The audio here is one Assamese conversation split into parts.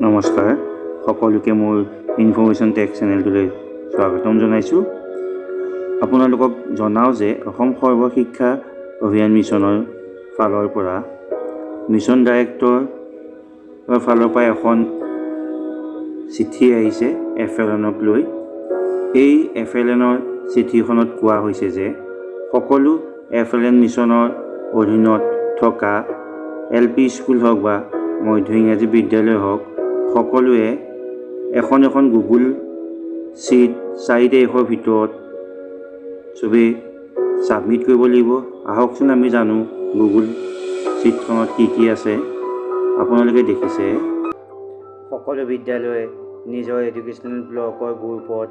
নমস্কাৰ সকলোকে মোৰ ইনফৰমেশ্যন টেক চেনেলটোলৈ স্বাগতম জনাইছোঁ। আপোনালোকক জনাওঁ যে অসম সৰ্বশিক্ষা অভিযান মিছনৰ ফালৰ পৰা মিছন ডাইৰেক্টৰৰ ফালৰ পৰা এখন চিঠি আহিছে FLNক লৈ। এই FLNৰ চিঠিখনত কোৱা হৈছে যে সকলো FLN মিছনৰ অধীনত থকা LP স্কুল হওক বা মধ্য ইংৰাজী বিদ্যালয় হওক সকলোৱে এখন গুগল শ্বীট 4 তাৰিখৰ ভিতৰত চবেই ছাবমিট কৰিব লাগিব। আহকচোন আমি জানো গুগল শ্বীটখনত কি আছে। আপোনালোকে দেখিছে সকলো বিদ্যালয়ে নিজৰ এডুকেশ্যনেল ব্লকৰ গ্ৰুপত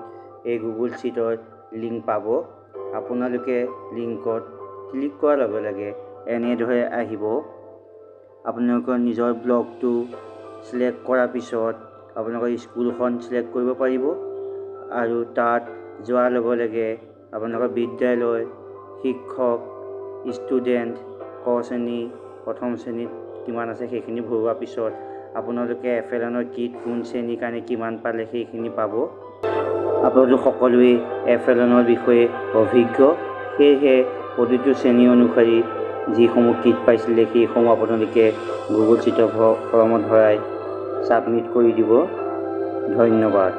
এই গুগল শ্বীটৰ লিংক পাব। আপোনালোকে লিংকত ক্লিক কৰাৰ লগে লগে এনেদৰে আহিব। আপোনালোকৰ নিজৰ ব্লকটো সিলেক্ট কৰাৰ পিছত আপোনালোকৰ স্কুলখন সিলেক্ট কৰিব পাৰিব আৰু তাত যোৱাৰ লগে লগে আপোনালোকৰ বিদ্যালয়, শিক্ষক, ষ্টুডেণ্ট, ক শ্ৰেণী, প্ৰথম শ্ৰেণীত কিমান আছে সেইখিনি ভৰোৱাৰ পিছত আপোনালোকে FLNৰ কিট কোন শ্ৰেণীৰ কাৰণে কিমান পালে সেইখিনি পাব। আপোনালোক সকলোৱে FLNৰ বিষয়ে অভিজ্ঞ, সেয়েহে প্ৰতিটো শ্ৰেণী অনুসৰি যিসমূহ কিট পাইছিলে সেইসমূহ আপোনালোকে গুগল শ্বীটৰ ফৰ্মত ভৰাই ছাবমিট কৰি দিব। ধন্যবাদ।